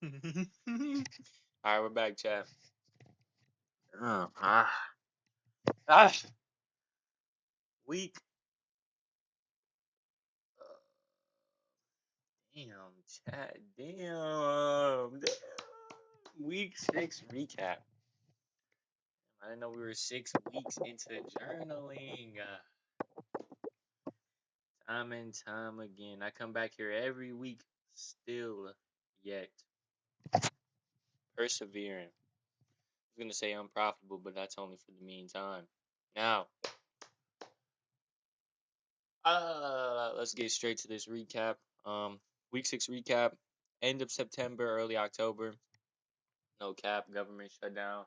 All right, we're back, chat. Oh, ah, week. Uh, damn, chat. Damn. Week 6 recap. I didn't know we were 6 weeks into journaling. Time and time again. I come back here every week, still yet persevering. I was gonna say unprofitable, but that's only for the meantime. Now, let's get straight to this recap. Week 6 recap. End of September, early October. No cap, government shutdown.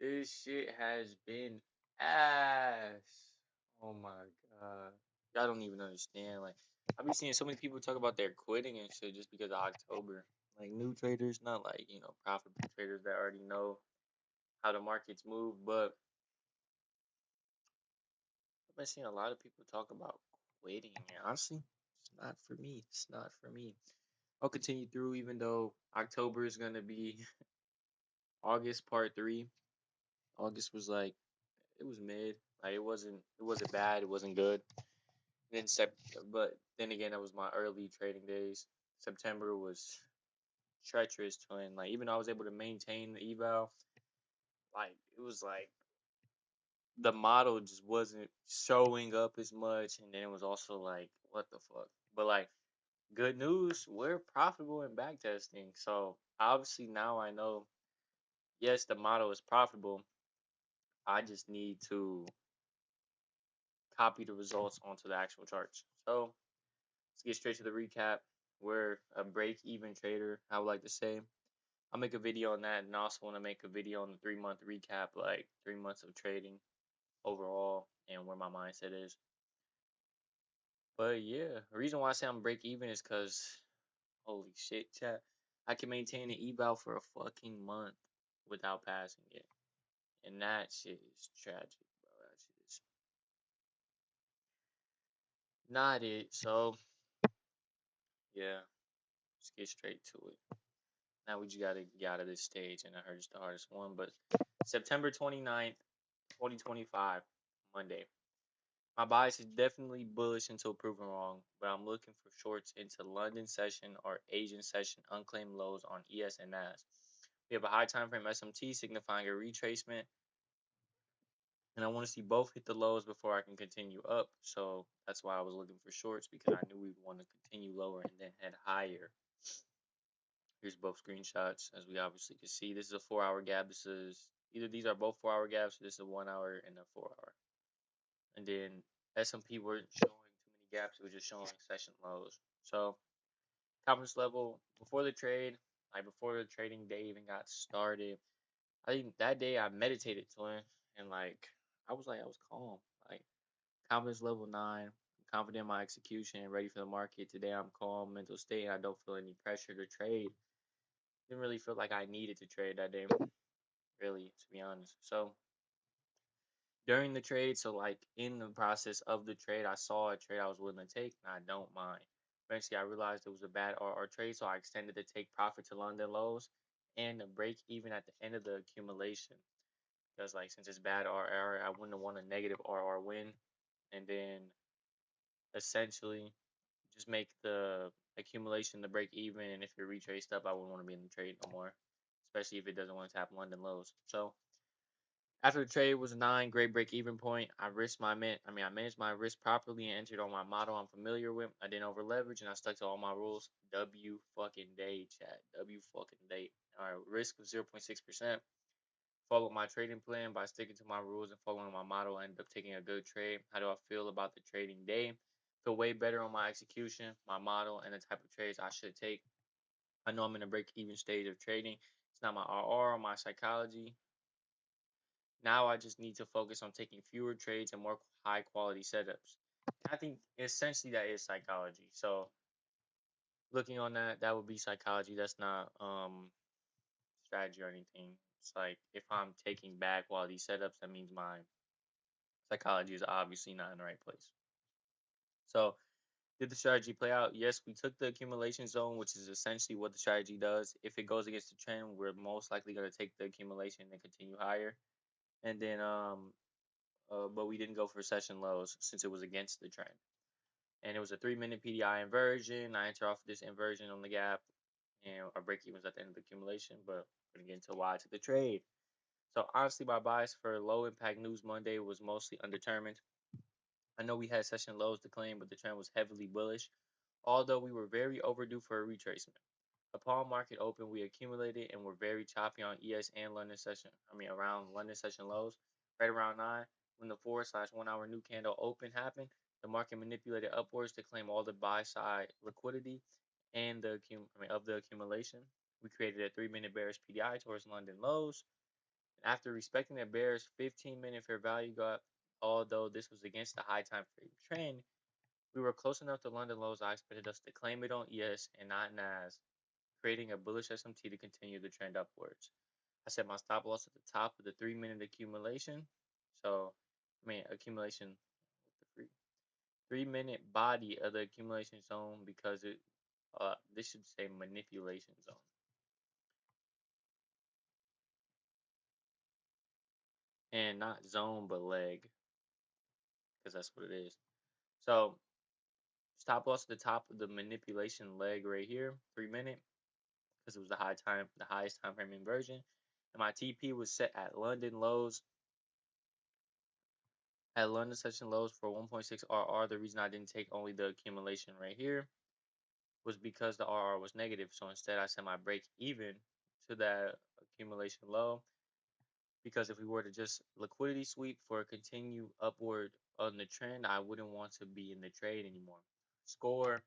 This shit has been ass. Oh my god. Y'all don't even understand. Like, I've been seeing so many people talk about their quitting and shit just because of October. Like, new traders, not like, profitable traders that already know how the markets move. But I've been seeing a lot of people talk about quitting. And honestly, it's not for me. It's not for me. I'll continue through even though October is going to be August part 3. August was like, it was mid. Like, it wasn't bad. It wasn't good. Then but then again, that was my early trading days. September was treacherous, twin. Like, even though I was able to maintain the eval, like it was like the model just wasn't showing up as much, and then it was also like, what the fuck. But like, good news, we're profitable in backtesting. So obviously now I know, yes, the model is profitable. I just need to copy the results onto the actual charts. So let's get straight to the recap. We're a break even trader, I would like to say. I'll make a video on that, and I also want to make a video on the 3 month recap, like 3 months of trading overall and where my mindset is. But yeah, the reason why I say I'm break even is because holy shit, chat, I can maintain an eval for a fucking month without passing it, and that shit is tragic, bro. That shit is not it. So yeah, let's get straight to it. Now we just gotta get out of this stage, and I heard it's the hardest one. But September 29th, 2025, Monday. My bias is definitely bullish until proven wrong, but I'm looking for shorts into London session or Asian session unclaimed lows on ES and NAS. We have a high time frame SMT signifying a retracement, and I want to see both hit the lows before I can continue up. So that's why I was looking for shorts because I knew we'd want to continue lower and then head higher. Here's both screenshots, as we obviously can see. This is a 4 hour gap. This is either these are both 4 hour gaps. So this is a 1 hour and a 4 hour. And then S&P weren't showing too many gaps. It was just showing session lows. So confidence level before the trade, like before the trading day even got started, I think that day I meditated, twin, and like I was calm. Like confidence level 9, confident in my execution, and ready for the market. Today I'm calm, mental state, and I don't feel any pressure to trade. Didn't really feel like I needed to trade that day, really, to be honest. So during the trade, so like in the process of the trade, I saw a trade I was willing to take, and I don't mind. Eventually, I realized it was a bad RR trade, so I extended the take profit to London lows and a break even at the end of the accumulation. Because like since it's bad RR, I wouldn't want a negative RR win, and then essentially just make the accumulation the break even. And if you're retraced up, I wouldn't want to be in the trade no more, especially if it doesn't want to tap London lows. So after the trade was a 9, great break even point. I managed my risk properly and entered on my model I'm familiar with. I didn't over leverage and I stuck to all my rules. W fucking day, chat. W fucking day. All right, risk of 0.6%. Followed my trading plan by sticking to my rules and following my model. I ended up taking a good trade. How do I feel about the trading day? Feel way better on my execution, my model, and the type of trades I should take. I know I'm in a break even stage of trading. It's not my RR or my psychology. Now I just need to focus on taking fewer trades and more high quality setups. I think essentially that is psychology. So looking on that, that would be psychology. That's not strategy or anything. It's like if I'm taking bad quality setups, that means my psychology is obviously not in the right place. So Did the strategy play out? Yes, we took the accumulation zone, which is essentially what the strategy does. If it goes against the trend, we're most likely going to take the accumulation and continue higher. And then, but we didn't go for session lows since it was against the trend. And it was a 3 minute PDI inversion. I enter off this inversion on the gap, and our break even was at the end of the accumulation. But we're gonna get into why I took the trade. So honestly, my bias for low impact news Monday was mostly undetermined. I know we had session lows to claim, but the trend was heavily bullish, although we were very overdue for a retracement. Upon market open, we accumulated and were very choppy on ES and London session. Around London session lows, right around 9, when the 4/1 hour new candle open happened, the market manipulated upwards to claim all the buy side liquidity and of the accumulation. We created a 3 minute bearish PDI towards London lows. And after respecting the bearish 15-minute fair value gap, although this was against the high time frame trend, we were close enough to London lows. I expected us to claim it on ES and not NAS, creating a bullish SMT to continue the trend upwards. I set my stop loss at the top of the 3 minute accumulation. So, accumulation with the 3 minute body of the accumulation zone because this should say manipulation zone and not zone but leg because that's what it is. So, stop loss at the top of the manipulation leg right here, 3 minute, because it was the highest time frame inversion. And my TP was set at London session lows for 1.6 RR. The reason I didn't take only the accumulation right here was because the RR was negative. So instead, I set my break even to that accumulation low. Because if we were to just liquidity sweep for a continue upward on the trend, I wouldn't want to be in the trade anymore. Score,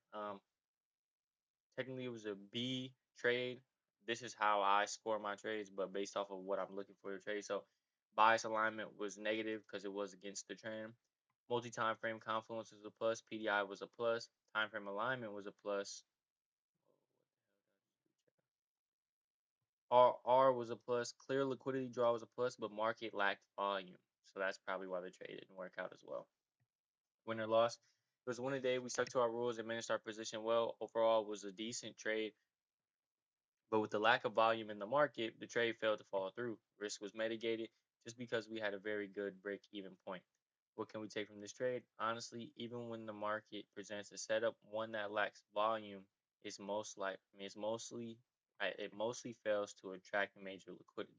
technically it was a B trade. This is how I score my trades, but based off of what I'm looking for to trade. So bias alignment was negative because it was against the trend. Multi-time frame confluence was a plus. PDI was a plus. Time frame alignment was a plus. R was a plus. Clear liquidity draw was a plus, but market lacked volume. So that's probably why the trade didn't work out as well. Winner loss. It was one a day. We stuck to our rules and managed our position well. Overall, it was a decent trade. But with the lack of volume in the market, the trade failed to follow through. Risk was mitigated just because we had a very good break even point. What can we take from this trade? Honestly, even when the market presents a setup, one that lacks volume is most like I mean, it's mostly it mostly fails to attract major liquidity.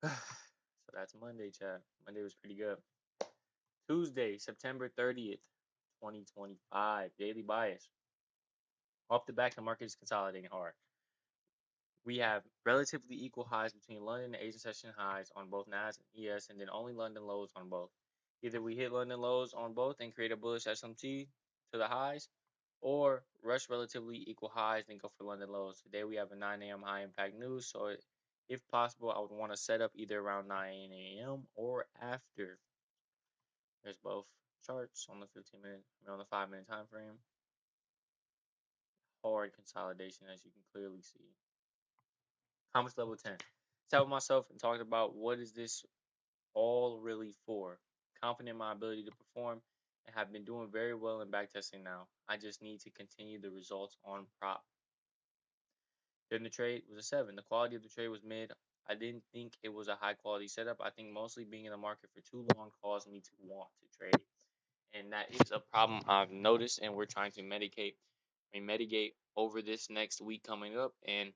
So that's Monday, chat. Monday was pretty good. Tuesday, September 30th, 2025. Daily bias. Off the back, the market is consolidating hard. We have relatively equal highs between London and Asian session highs on both NAS and ES, and then only London lows on both. Either we hit London lows on both and create a bullish SMT to the highs, or rush relatively equal highs and go for London lows. Today we have a 9 a.m. high impact news, so if possible, I would want to set up either around 9 a.m. or after. There's both charts on the 15-minute, on the 5 minute time frame. Hard consolidation, as you can clearly see. Comments level 10. Sat with myself and talked about what is this all really for. Confident in my ability to perform and have been doing very well in backtesting now. I just need to continue the results on prop. Then the trade was a 7. The quality of the trade was mid. I didn't think it was a high quality setup. I think mostly being in the market for too long caused me to want to trade. And that is a problem I've noticed, and we're trying to mitigate over this next week coming up. And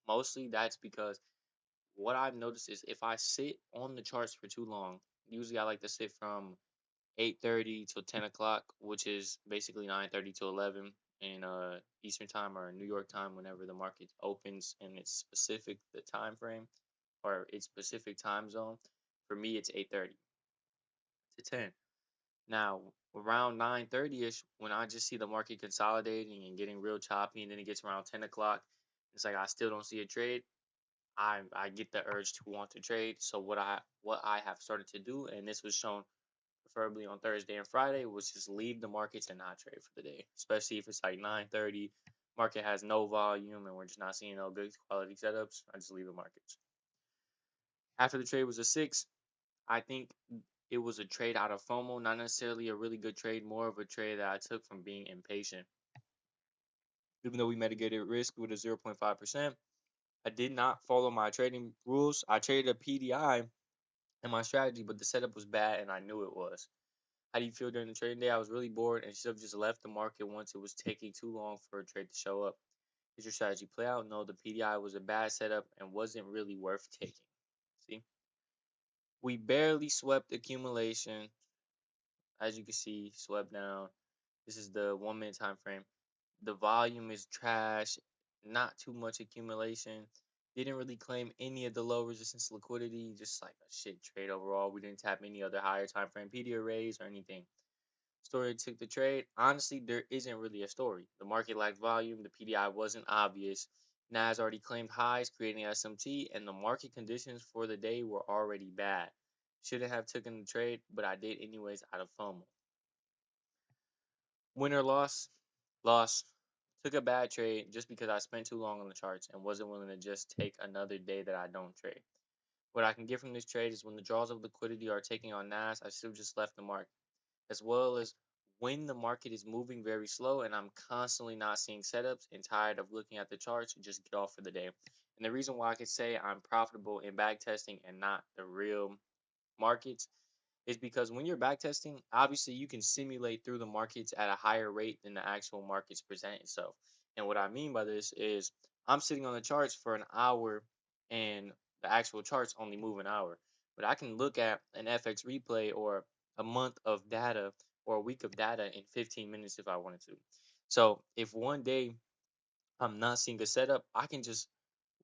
mostly that's because what I've noticed is if I sit on the charts for too long, usually I like to sit from 8:30 till 10 o'clock, which is basically 9:30 to 11 in Eastern time or New York time, whenever the market opens and it's specific the time frame or its specific time zone. For me, it's 8:30 to 10. Now, around 9:30 ish, when I just see the market consolidating and getting real choppy, and then it gets around 10 o'clock, it's like I still don't see a trade. I get the urge to want to trade. So what I have started to do, and this was shown preferably on Thursday and Friday, was just leave the markets and not trade for the day. Especially if it's like 9:30, market has no volume and we're just not seeing no good quality setups. I just leave the markets. After the trade was a 6, I think it was a trade out of FOMO, not necessarily a really good trade, more of a trade that I took from being impatient. Even though we mitigated risk with a 0.5%, I did not follow my trading rules. I traded a PDI in my strategy, but the setup was bad and I knew it was. How do you feel during the trading day? I was really bored and should have just left the market once it was taking too long for a trade to show up. Did your strategy play out? No, the PDI was a bad setup and wasn't really worth taking. See, we barely swept accumulation. As you can see, swept down. This is the 1 minute time frame. The volume is trash, not too much accumulation. Didn't really claim any of the low resistance liquidity, just like a shit trade overall. We didn't tap any other higher time frame PD arrays or anything. Story took the trade. Honestly, there isn't really a story. The market lacked volume, the PDI wasn't obvious. Nas already claimed highs, creating SMT, and the market conditions for the day were already bad. Shouldn't have taken the trade, but I did anyways out of FOMO. Win or loss? Loss. Took a bad trade just because I spent too long on the charts and wasn't willing to just take another day that I don't trade. What I can get from this trade is when the draws of liquidity are taking on NAS, I should have just left the market, as well as when the market is moving very slow and I'm constantly not seeing setups and tired of looking at the charts, just get off for the day. And the reason why I could say I'm profitable in back testing and not the real markets is because when you're backtesting, obviously you can simulate through the markets at a higher rate than the actual markets present itself. And what I mean by this is I'm sitting on the charts for an hour and the actual charts only move an hour. But I can look at an FX replay or a month of data or a week of data in 15 minutes if I wanted to. So if one day I'm not seeing a setup, I can just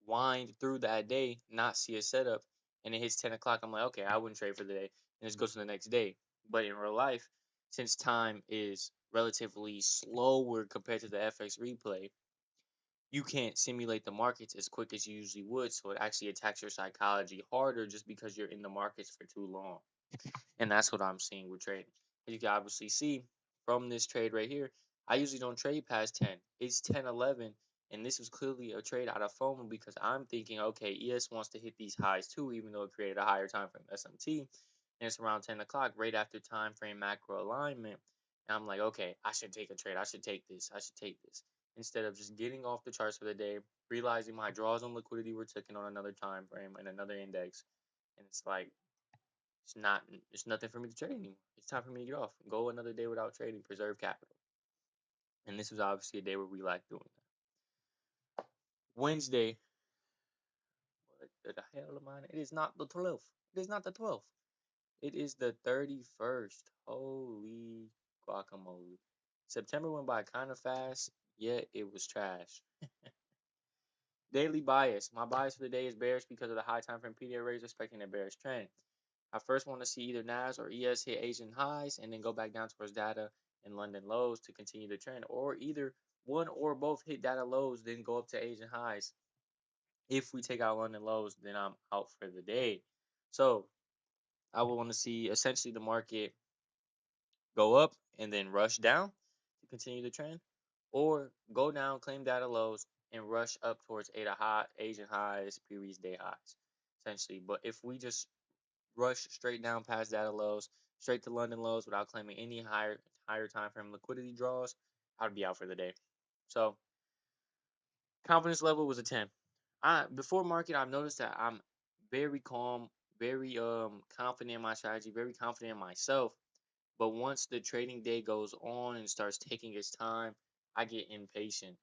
wind through that day, not see a setup, and it hits 10 o'clock. I'm like, okay, I wouldn't trade for the day, and just goes to the next day. But in real life, since time is relatively slower compared to the FX replay, you can't simulate the markets as quick as you usually would. So it actually attacks your psychology harder just because you're in the markets for too long. And that's what I'm seeing with trading. As you can obviously see from this trade right here, I usually don't trade past 10. It's 10, 11, and this was clearly a trade out of FOMO because I'm thinking, okay, ES wants to hit these highs too, even though it created a higher time frame SMT, and it's around 10 o'clock, right after time frame macro alignment. And I'm like, okay, I should take a trade. I should take this. I should take this. Instead of just getting off the charts for the day, realizing my draws on liquidity were taken on another time frame and another index. And it's like, it's not. It's nothing for me to trade anymore. It's time for me to get off. Go another day without trading. Preserve capital. And this was obviously a day where we lacked doing that. Wednesday. What the hell am I? It is not the 12th. It is not the 12th. It is the 31st. Holy guacamole. September went by kind of fast, yet it was trash. Daily bias. My bias for the day is bearish because of the high time frame PDA raise, expecting a bearish trend. I first want to see either NAS or ES hit Asian highs and then go back down towards data and London lows to continue the trend, or either one or both hit data lows, then go up to Asian highs. If we take out London lows, then I'm out for the day. So I would want to see essentially the market go up and then rush down to continue the trend, or go down, claim data lows, and rush up towards Asian highs, previous day highs, essentially. But if we just rush straight down past data lows, straight to London lows without claiming any higher time frame liquidity draws, I'd be out for the day. So confidence level was a 10. I before market, I've noticed that I'm very calm, very confident in my strategy, very confident in myself. But once the trading day goes on and starts taking its time, I get impatient.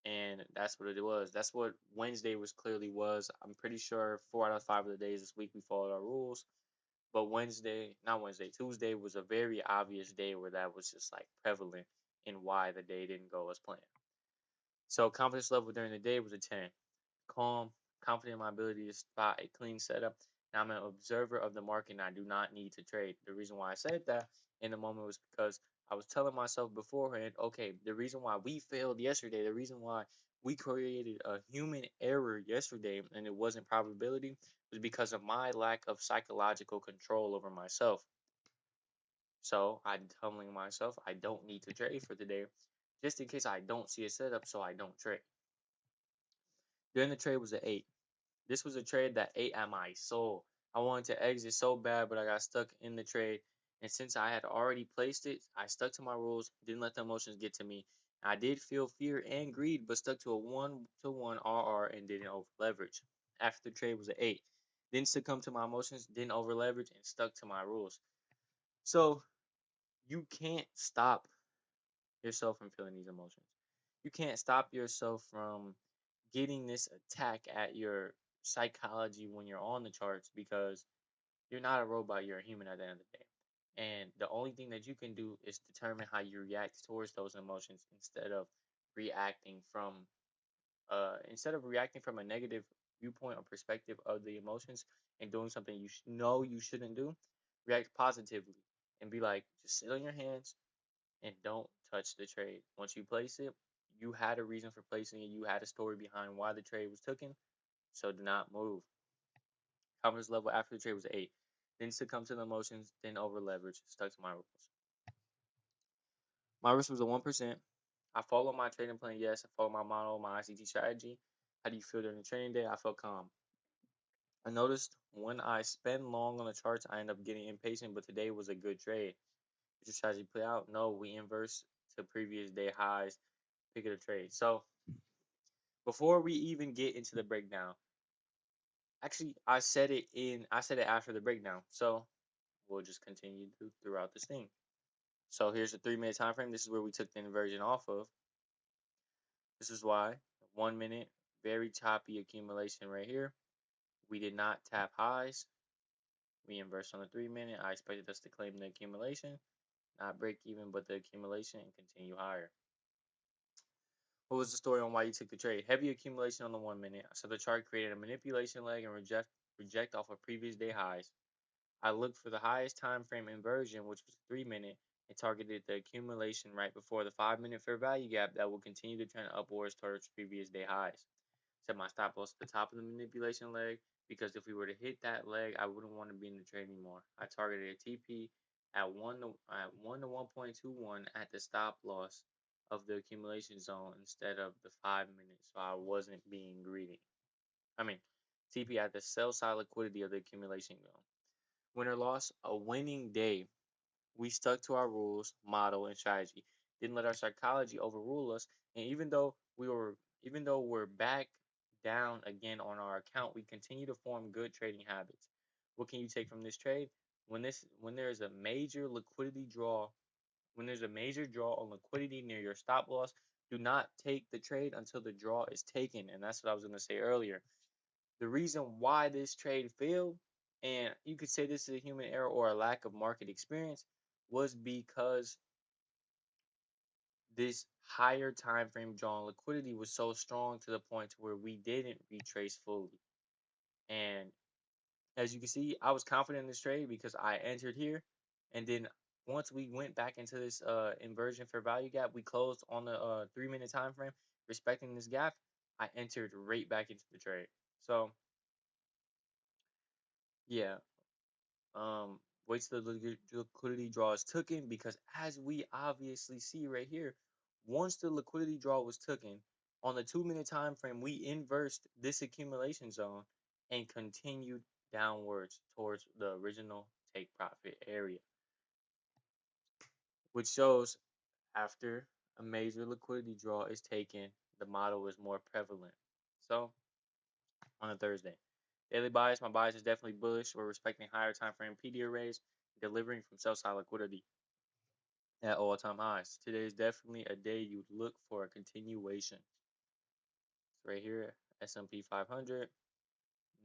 And that's what it was. That's what Wednesday was clearly was. I'm pretty sure 4 out of 5 of the days this week we followed our rules. But Wednesday, not Wednesday, Tuesday was a very obvious day where that was just like prevalent in why the day didn't go as planned. So confidence level during the day was a 10. Calm, confident in my ability to spot a clean setup. And I'm an observer of the market and I do not need to trade. The reason why I said that in the moment was because I was telling myself beforehand, okay, the reason why we failed yesterday, the reason why we created a human error yesterday and it wasn't probability was because of my lack of psychological control over myself. So I'm telling myself I don't need to trade for today just in case I don't see a setup so I don't trade. During the trade was an 8. This was a trade that ate at my soul. I wanted to exit so bad, but I got stuck in the trade. And since I had already placed it, I stuck to my rules, didn't let the emotions get to me. I did feel fear and greed, but stuck to a 1-to-1 RR and didn't over leverage. After the trade was an 8. Didn't succumb to my emotions, didn't over leverage, and stuck to my rules. So you can't stop yourself from feeling these emotions. You can't stop yourself from getting this attack at your psychology when you're on the charts because you're not a robot, you're a human at the end of the day. And the only thing that you can do is determine how you react towards those emotions reacting from instead of reacting from a negative viewpoint or perspective of the emotions and doing something know you shouldn't do. React positively and be like, just sit on your hands and don't touch the trade. Once you place it, you had a reason for placing it. You had a story behind why the trade was taken, so do not move. Confidence level after the trade was 8. Then succumb to the emotions, then over leverage, stuck to my rules. My risk was a 1%. I followed my trading plan, yes. I followed my model, my ICT strategy. How do you feel during the trading day? I felt calm. I noticed when I spend long on the charts, I end up getting impatient, but today was a good trade. Did your strategy play out? No, we inverse to previous day highs, pick of the trade. So before we even get into the breakdown, actually I said it after the breakdown. So we'll just continue throughout this thing. So here's the 3 minute time frame. This is where we took the inversion off of. This is why 1 minute, very choppy accumulation right here. We did not tap highs. We inversed on the 3 minute. I expected us to claim the accumulation, not break even, but the accumulation and continue higher. What was the story on why you took the trade? Heavy accumulation on the 1 minute. So the chart created a manipulation leg and reject off of previous day highs. I looked for the highest time frame inversion, which was 3 minute, and targeted the accumulation right before the 5 minute fair value gap that will continue to trend upwards towards previous day highs. Set my stop loss at the top of the manipulation leg because if we were to hit that leg, I wouldn't want to be in the trade anymore. I targeted a TP at 1 to 1.21 at the stop loss of the accumulation zone instead of the 5 minutes, so I wasn't being greedy. I mean, TP at the sell side liquidity of the accumulation zone. Win or loss, a winning day. We stuck to our rules, model, and strategy. Didn't let our psychology overrule us. And even though we're back down again on our account, we continue to form good trading habits. What can you take from this trade? When there's a major liquidity draw, when there's a major draw on liquidity near your stop loss, do not take the trade until the draw is taken. And that's what I was going to say earlier. The reason why this trade failed, and you could say this is a human error or a lack of market experience, was because this higher time frame drawn liquidity was so strong to the point to where we didn't retrace fully. And as you can see, I was confident in this trade because I entered here, and then once we went back into this inversion for value gap, we closed on the 3 minute time frame, respecting this gap. I entered right back into the trade. So yeah, waits till the liquidity draw is taken because as we obviously see right here, once the liquidity draw was taken on the 2 minute time frame, we inversed this accumulation zone and continued downwards towards the original take profit area, which shows after a major liquidity draw is taken, the model is more prevalent. So on a Thursday. Daily bias, my bias is definitely bullish. We're respecting higher time frame PD arrays, delivering from sell side liquidity at all time highs. Today is definitely a day you'd look for a continuation. So right here, S&P 500,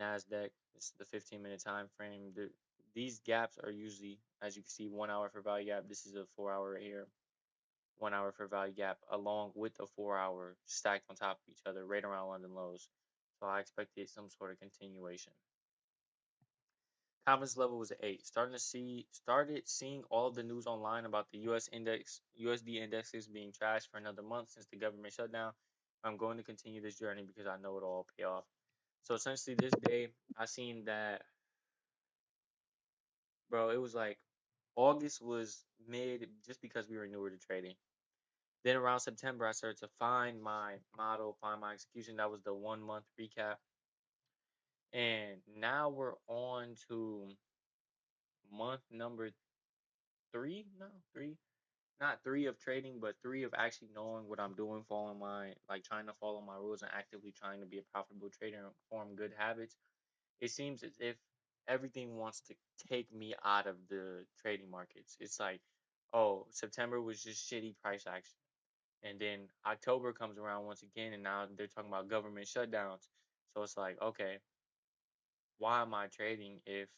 Nasdaq. This is the 15-minute time frame. These gaps are usually, as you can see, 1 hour for value gap. This is a 4 hour right here. 1 hour for value gap, along with a 4 hour stacked on top of each other, right around London lows. So I expected some sort of continuation. Confidence level was an 8. Started seeing all of the news online about the USD indexes being trashed for another month since the government shutdown. I'm going to continue this journey because I know it'll all pay off. So essentially this day I seen that, bro, it was like August was mid just because we were newer to trading. Then around September I started to find my model, find my execution. That was the 1 month recap. And now we're on to month number three. No, three. Not three of trading, but three of actually knowing what I'm doing, following my like trying to follow my rules and actively trying to be a profitable trader and form good habits. It seems as if everything wants to take me out of the trading markets. It's like, oh, September was just shitty price action. And then October comes around once again, and now they're talking about government shutdowns. So it's like, okay, why am I trading if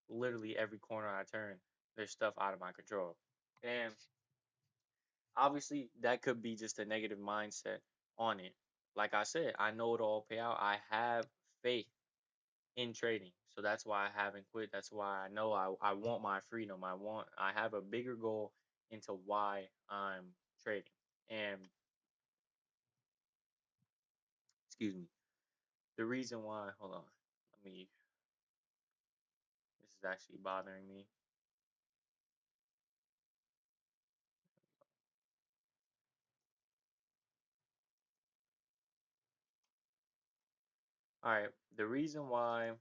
literally every corner I turn, there's stuff out of my control? And obviously, that could be just a negative mindset on it. Like I said, I know it'll all pay out. I have faith in trading. So that's why I haven't quit. That's why I know I want my freedom. I have a bigger goal into why I'm trading. And excuse me. The reason why, hold on. Let me this is actually bothering me. All right. The reason why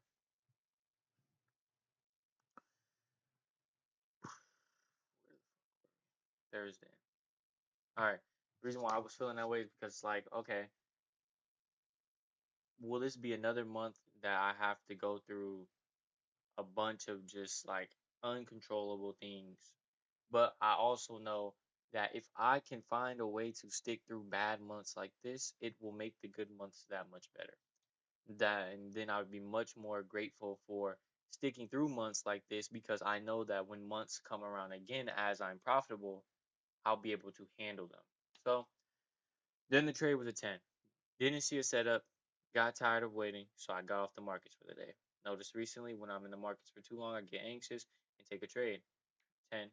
Thursday. All right. The reason why I was feeling that way is because like, okay, will this be another month that I have to go through a bunch of just like uncontrollable things? But I also know that if I can find a way to stick through bad months like this, it will make the good months that much better. That and then I would be much more grateful for sticking through months like this because I know that when months come around again as I'm profitable, I'll be able to handle them. So then the trade was a 10. Didn't see a setup, got tired of waiting, so I got off the markets for the day. Noticed recently when I'm in the markets for too long, I get anxious and take a trade. 10.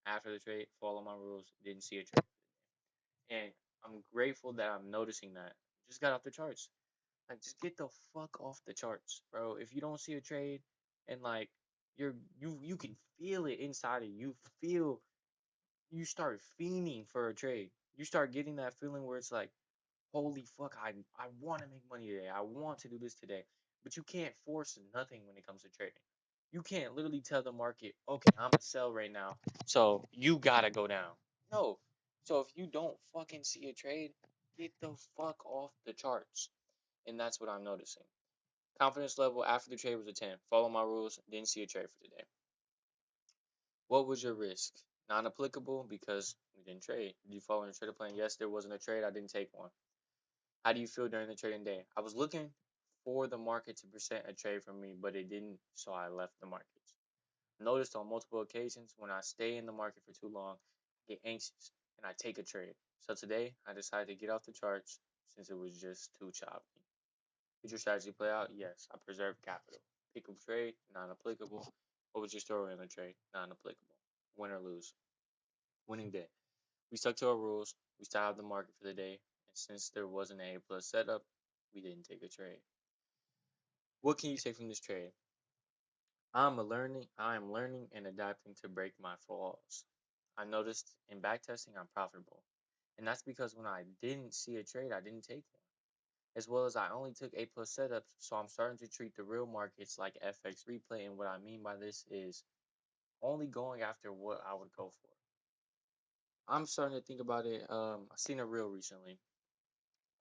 After the trade, follow my rules, didn't see a trade. And I'm grateful that I'm noticing that. Just got off the charts. Like, just get the fuck off the charts, bro. If you don't see a trade and like you can feel it inside of you, feel you start fiending for a trade. You start getting that feeling where it's like, holy fuck, I want to make money today. I want to do this today. But you can't force nothing when it comes to trading. You can't literally tell the market, okay, I'm gonna sell right now, so you gotta go down. No. So if you don't fucking see a trade, get the fuck off the charts. And that's what I'm noticing. Confidence level after the trade was a 10. Follow my rules, didn't see a trade for today. What was your risk? Non applicable because we didn't trade. Did you follow the trader plan? Yes, there wasn't a trade. I didn't take one. How do you feel during the trading day? I was looking for the market to present a trade for me, but it didn't, so I left the markets. Noticed on multiple occasions when I stay in the market for too long, I get anxious and I take a trade. So today I decided to get off the charts since it was just too choppy. Did your strategy play out? Yes, I preserved capital. Pick up trade, non applicable. What was your story on the trade? Non applicable. Win or lose. Winning day. We stuck to our rules. We styled the market for the day. And since there wasn't an A plus setup, we didn't take a trade. What can you take from this trade? I am learning and adapting to break my flaws. I noticed in backtesting I'm profitable. And that's because when I didn't see a trade, I didn't take one. As well as I only took A plus setups, so I'm starting to treat the real markets like FX replay. And what I mean by this is only going after what I would go for. I'm starting to think about it. I seen a reel recently.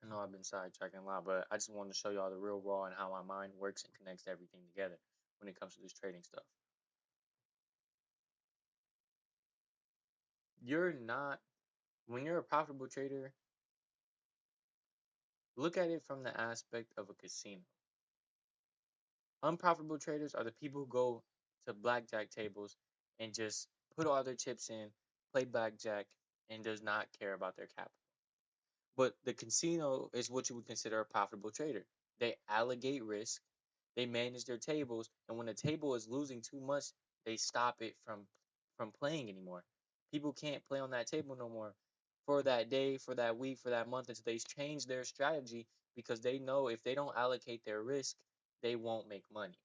I know I've been sidetracking a lot, but I just wanted to show y'all the real raw and how my mind works and connects everything together when it comes to this trading stuff. You're not, when you're a profitable trader, look at it from the aspect of a casino. Unprofitable traders are the people who go to blackjack tables and just put all their chips in, play blackjack, and does not care about their capital. But the casino is what you would consider a profitable trader. They allocate risk, they manage their tables, and when a table is losing too much, they stop it from playing anymore. People can't play on that table no more for that day, for that week, for that month until they change their strategy because they know if they don't allocate their risk, they won't make money.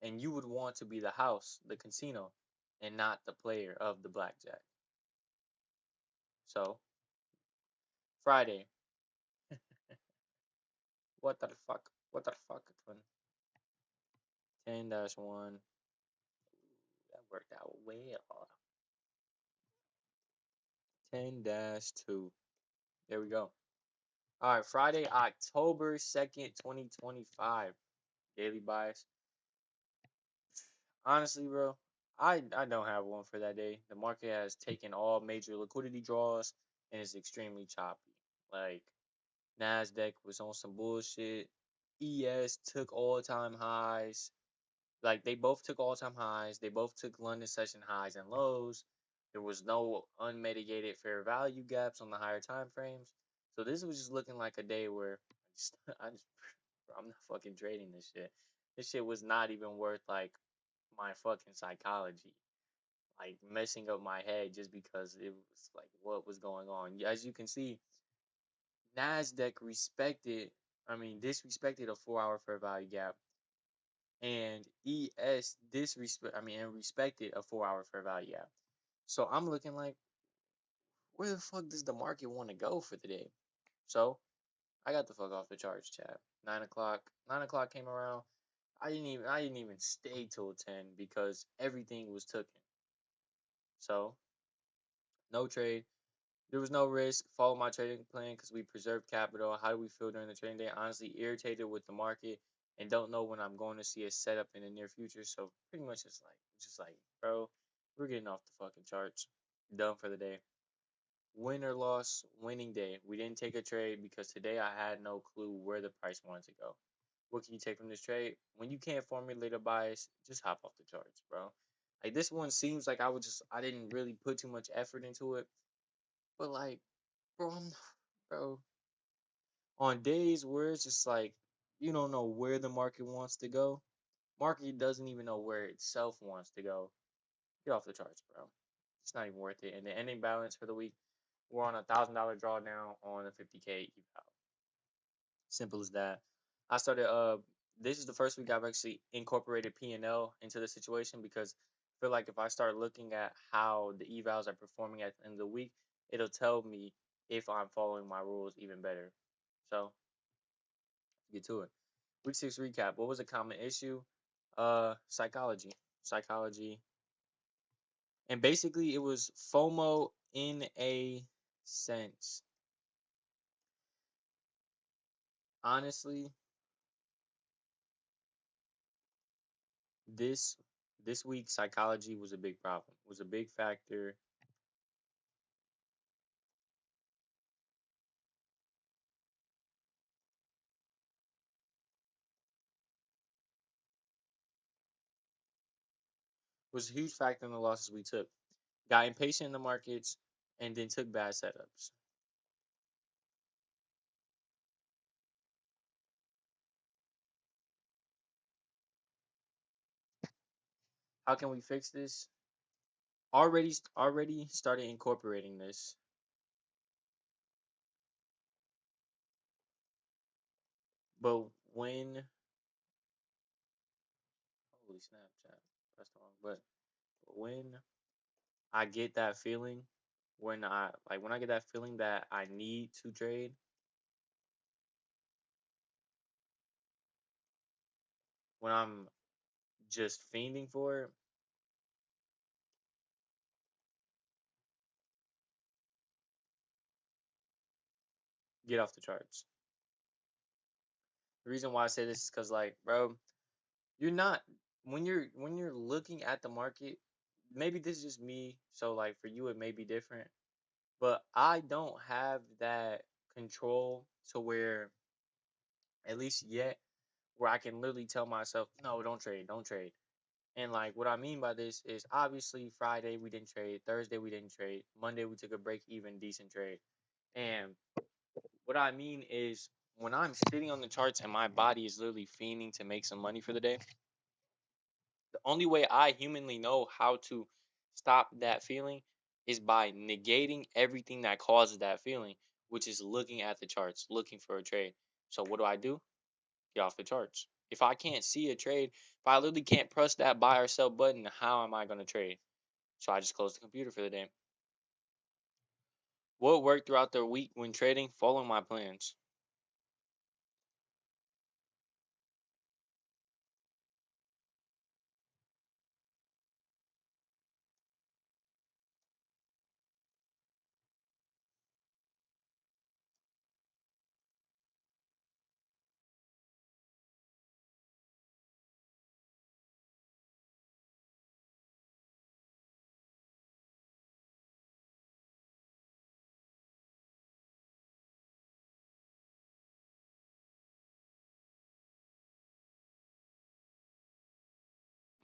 And you would want to be the house, the casino, and not the player of the blackjack. So, Friday, what the fuck? what the fuck? 10-1. That worked out well. 10-2. There we go. All right, Friday, October 2nd, 2025. Daily bias. Honestly, bro, I don't have one for that day. The market has taken all major liquidity draws and is extremely choppy. Like Nasdaq was on some bullshit. ES took all time highs. Like they both took all time highs. They both took London session highs and lows. There was no unmitigated fair value gaps on the higher time frames. So this was just looking like a day where I'm not fucking trading this shit. This shit was not even worth like my fucking psychology, like messing up my head just because it was like what was going on. As you can see, Nasdaq disrespected a 4 hour fair value gap, and and respected a 4 hour fair value gap. So I'm looking like, where the fuck does the market want to go for the day? So I got the fuck off the charts, chat. 9 o'clock, 9 o'clock came around. I didn't even stay till 10 because everything was taken. So no trade. There was no risk. Follow my trading plan because we preserved capital. How do we feel during the trading day? Honestly, irritated with the market and don't know when I'm going to see a setup in the near future. So pretty much just like, bro, we're getting off the fucking charts. Done for the day. Win or loss, winning day. We didn't take a trade because today I had no clue where the price wanted to go. What can you take from this trade? When you can't formulate a bias, just hop off the charts, bro. Like this one seems like I didn't really put too much effort into it, but like, bro, bro, on days where it's just like you don't know where the market wants to go, market doesn't even know where itself wants to go. Get off the charts, bro. It's not even worth it. And the ending balance for the week, we're on $1,000 drawdown on a 50K eval. Simple as that. I started. This is the first week I've actually incorporated P&L into the situation because I feel like if I start looking at how the evals are performing at the end of the week, it'll tell me if I'm following my rules even better. So get to it. Week 6 recap. What was a common issue? Psychology. Psychology. And basically it was FOMO in a sense. Honestly, this this week psychology was a big problem. Was a big factor. Was a huge factor in the losses we took. Got impatient in the markets and then took bad setups. How can we fix this? Already started incorporating this. But when holy Snapchat, that's the wrong. But when I get that feeling, when I get that feeling that I need to trade, when I'm just fiending for it, get off the charts. The reason why I say this is because, like, bro, you're not when you're looking at the market. Maybe this is just me, so like for you it may be different, but I don't have that control to where, at least yet, where I can literally tell myself, no, don't trade, don't trade. And like what I mean by this is obviously Friday we didn't trade, Thursday we didn't trade, Monday we took a break even decent trade. And what I mean is when I'm sitting on the charts and my body is literally fiending to make some money for the day, the only way I humanly know how to stop that feeling is by negating everything that causes that feeling, which is looking at the charts, looking for a trade. So what do? Get off the charts. If I can't see a trade, if I literally can't press that buy or sell button, how am I going to trade? So I just close the computer for the day. What worked throughout the week when trading? Following my plans.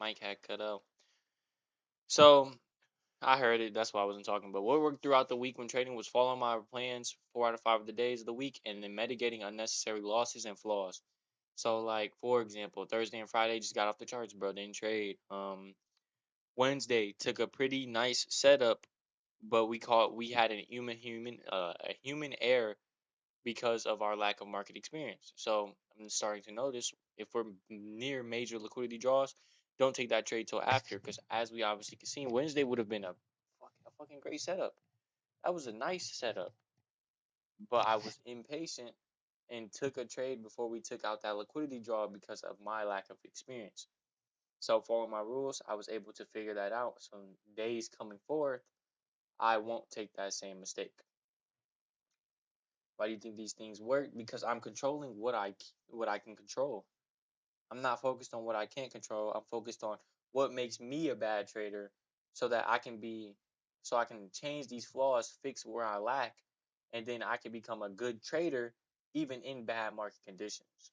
Mike had cut out. So I heard it. That's why I wasn't talking. But what worked throughout the week when trading was following my plans 4 out of 5 of the days of the week, and then mitigating unnecessary losses and flaws. So, like for example, Thursday and Friday just got off the charts, bro. Didn't trade. Wednesday took a pretty nice setup, but we had a human error because of our lack of market experience. So I'm starting to notice if we're near major liquidity draws, don't take that trade till after, because as we obviously can see, Wednesday would have been a fucking great setup. That was a nice setup, but I was impatient and took a trade before we took out that liquidity draw because of my lack of experience. So following my rules, I was able to figure that out. So days coming forth, I won't take that same mistake. Why do you think these things work? Because I'm controlling what I can control. I'm not focused on what I can't control. I'm focused on what makes me a bad trader so that I can change these flaws, fix where I lack, and then I can become a good trader even in bad market conditions.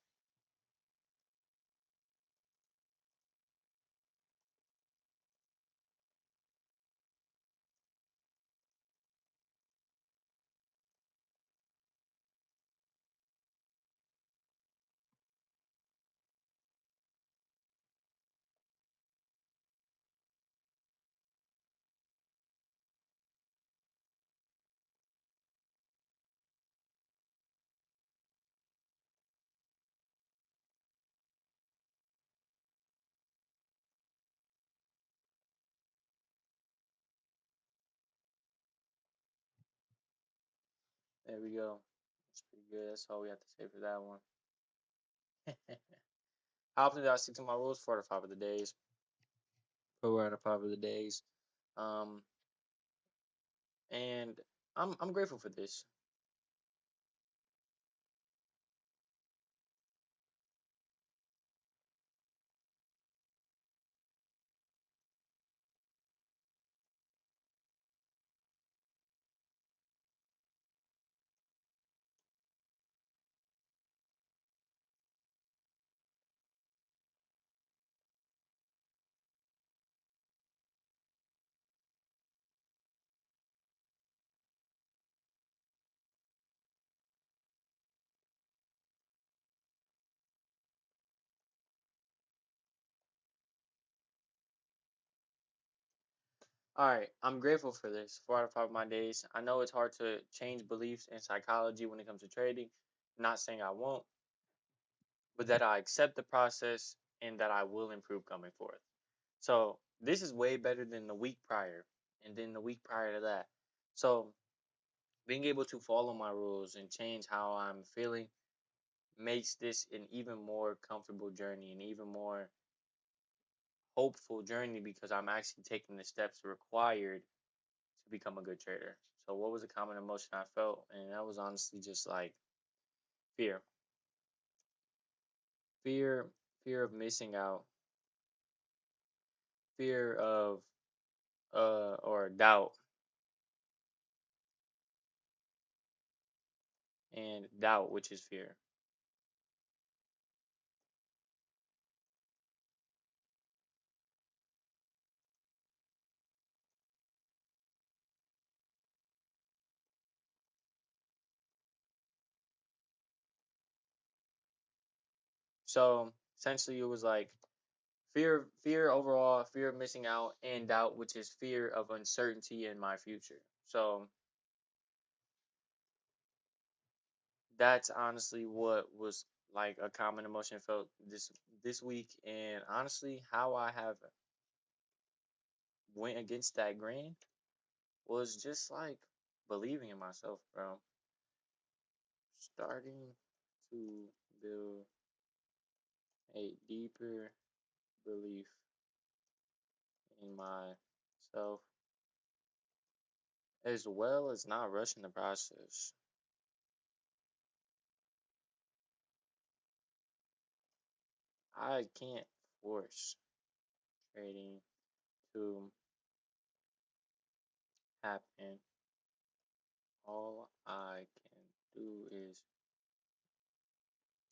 There we go. That's pretty good. That's all we have to say for that one. How often did I stick to my rules? 4 out of 5 of the days. 4 out of 5 of the days. Um, and I'm grateful for this. All right, I'm grateful for this. 4 out of 5 of my days. I know it's hard to change beliefs in psychology when it comes to trading. Not saying I won't, but that I accept the process and that I will improve coming forth. So this is way better than the week prior, and then the week prior to that. So being able to follow my rules and change how I'm feeling makes this an even more comfortable journey, an even more hopeful journey because I'm actually taking the steps required to become a good trader. So what was a common emotion I felt? And that was honestly just like fear. Fear, fear of missing out, fear of or doubt, and doubt, which is fear. So essentially it was like fear overall, fear of missing out, and doubt, which is fear of uncertainty in my future. So that's honestly what was like a common emotion felt this week, and honestly how I have went against that grain was just like believing in myself, bro. Starting to build a deeper belief in myself, as well as not rushing the process. I can't force trading to happen. All I can do is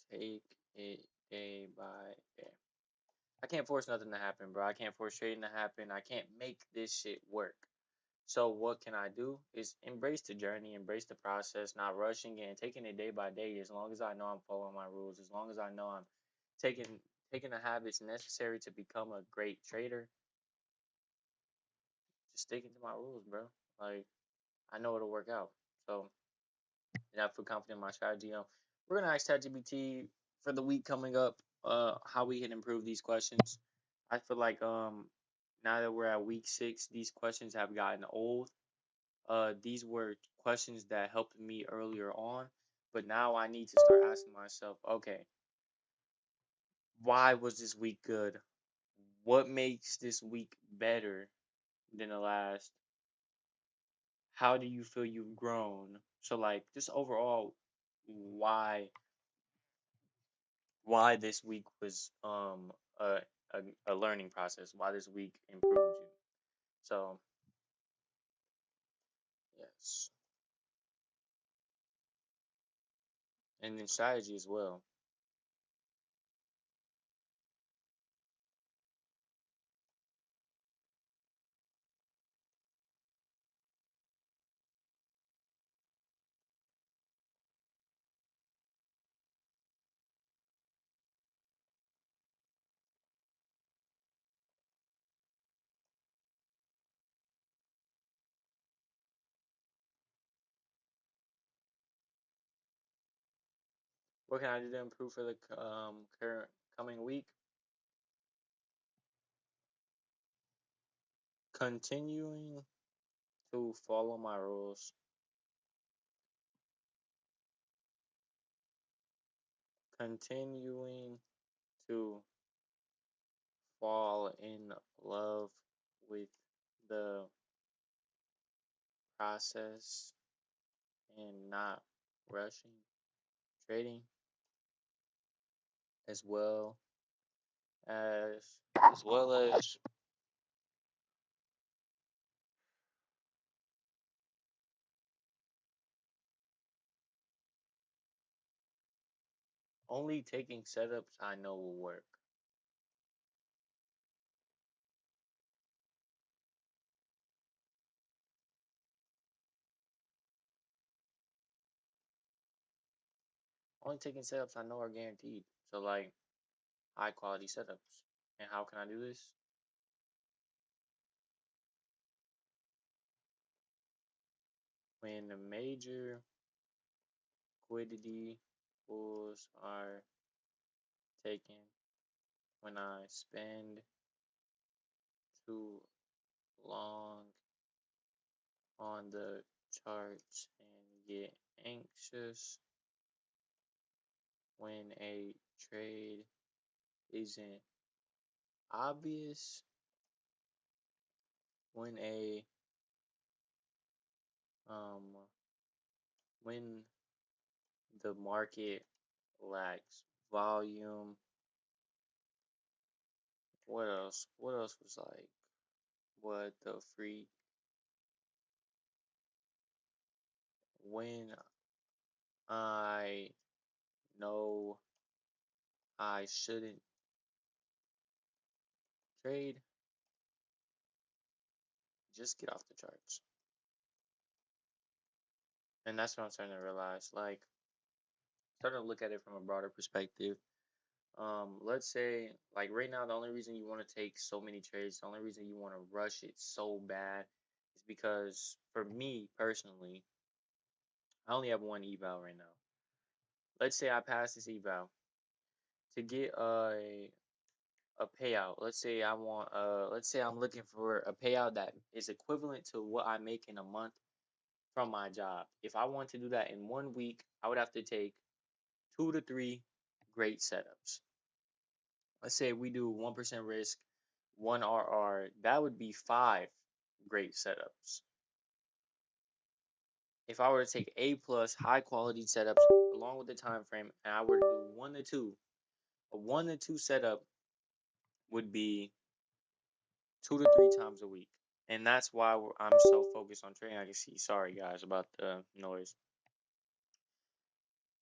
take it day by day. I I can't force nothing to happen, bro. I can't force trading to happen. I can't make this shit work. So what can I do is embrace the journey, embrace the process, not rushing it and taking it day by day. As long as I know I'm following my rules, as long as I know I'm taking taking the habits necessary to become a great trader, just sticking to my rules, bro. Like I know it'll work out. So and I feel confident in my strategy. We're gonna ask ChatGPT for the week coming up, how we can improve these questions. I feel like now that we're at week 6, these questions have gotten old. These were questions that helped me earlier on, but now I need to start asking myself, okay, why was this week good? What makes this week better than the last? How do you feel you've grown? So like just overall, why why this week was a a learning process, why this week improved you. So yes, and then strategy as well. What can I do to improve for the current coming week? Continuing to follow my rules, continuing to fall in love with the process and not rushing trading, as well as only taking setups I know will work. Only taking setups I know are guaranteed. So like high quality setups. And how can I do this? When the major liquidity pools are taken, when I spend too long on the charts and get anxious, when a trade isn't obvious, when a um when the market lacks volume. What else? What else was like? What the freak? When I know I shouldn't trade, just get off the charts. And that's what I'm starting to realize. Like, starting to look at it from a broader perspective. Let's say, like right now, the only reason you want to take so many trades, the only reason you want to rush it so bad, is because for me personally, I only have one eval right now. Let's say I pass this eval to get a payout. Let's say I'm looking for a payout that is equivalent to what I make in a month from my job. If I want to do that in 1 week, I would have to take 2 to 3 great setups. Let's say we do 1% risk, 1 RR, that would be 5 great setups. If I were to take A plus high quality setups along with the time frame, and I were to do 1 to 2, a 1 to 2 setup would be 2 to 3 times a week. And that's why I'm so focused on trading. I can see. Sorry guys about the noise.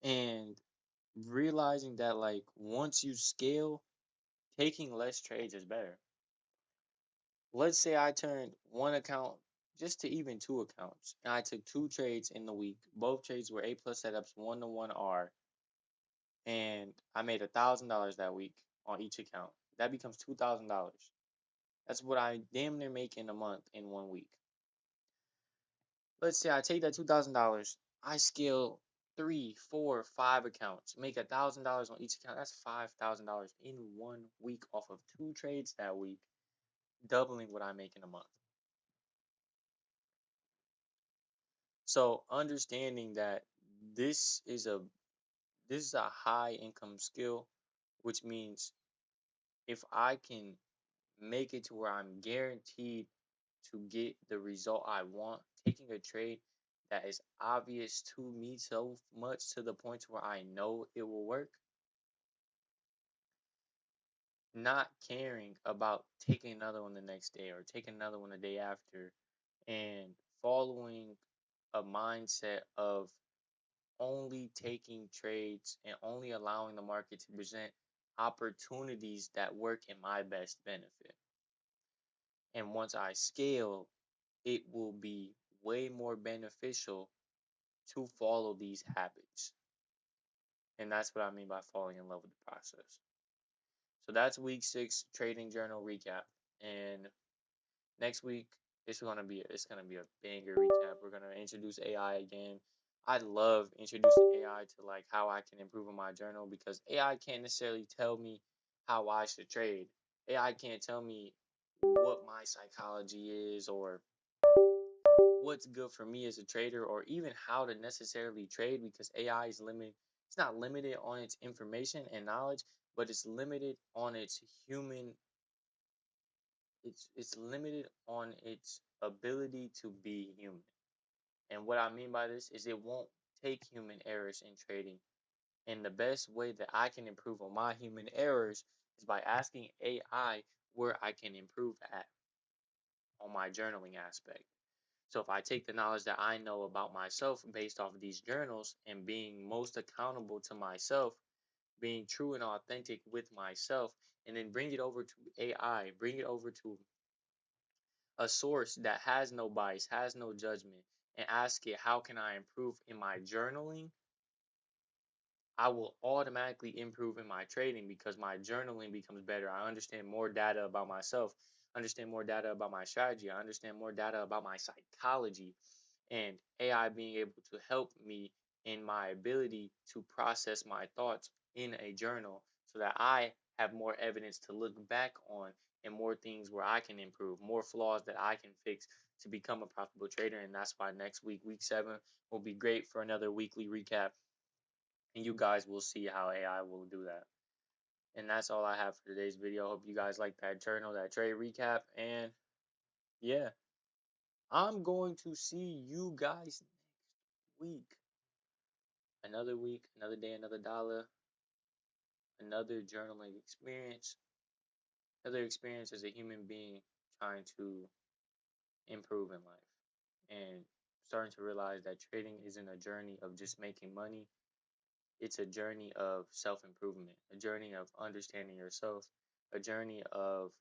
And realizing that like once you scale, taking less trades is better. Let's say I turned one account just to even two accounts, and I took two trades in the week. Both trades were A plus setups, 1-to-1 R, and I made $1,000 that week on each account. That becomes $2,000. That's what I damn near make in a month in 1 week. Let's say I take that $2,000, I scale three, four, five accounts, make $1,000 on each account. That's $5,000 in 1 week off of two trades that week, doubling what I make in a month. So understanding that this is a this is a high income skill, which means if I can make it to where I'm guaranteed to get the result I want, taking a trade that is obvious to me so much to the point where I know it will work, not caring about taking another one the next day or taking another one the day after, and following a mindset of only taking trades and only allowing the market to present opportunities that work in my best benefit. And once I scale, it will be way more beneficial to follow these habits. And that's what I mean by falling in love with the process. So that's week 6 trading journal recap. And next week it's gonna be a banger recap. We're gonna introduce AI again. I love introducing AI to like how I can improve on my journal because AI can't necessarily tell me how I should trade. AI can't tell me what my psychology is or what's good for me as a trader or even how to necessarily trade because AI is limited. It's not limited on its information and knowledge, but it's limited on its human it's limited on its ability to be human. And what I mean by this is it won't take human errors in trading. And the best way that I can improve on my human errors is by asking AI where I can improve at on my journaling aspect. So if I take the knowledge that I know about myself based off of these journals and being most accountable to myself, being true and authentic with myself, and then bring it over to AI, bring it over to a source that has no bias, has no judgment, and ask it, how can I improve in my journaling? I will automatically improve in my trading because my journaling becomes better. I understand more data about myself, understand more data about my strategy, I understand more data about my psychology, and AI being able to help me in my ability to process my thoughts in a journal so that I have more evidence to look back on and more things where I can improve, more flaws that I can fix to become a profitable trader. And that's why next week, week 7, will be great for another weekly recap. And you guys will see how AI will do that. And that's all I have for today's video. Hope you guys like that journal, that trade recap. And yeah, I'm going to see you guys next week. Another week, another day, another dollar, another journaling experience, another experience as a human being trying to improve in life and starting to realize that trading isn't a journey of just making money. It's a journey of self improvement, a journey of understanding yourself, a journey of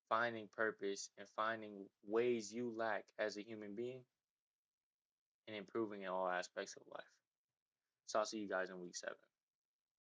finding purpose and finding ways you lack as a human being and improving in all aspects of life. So I'll see you guys in week 7.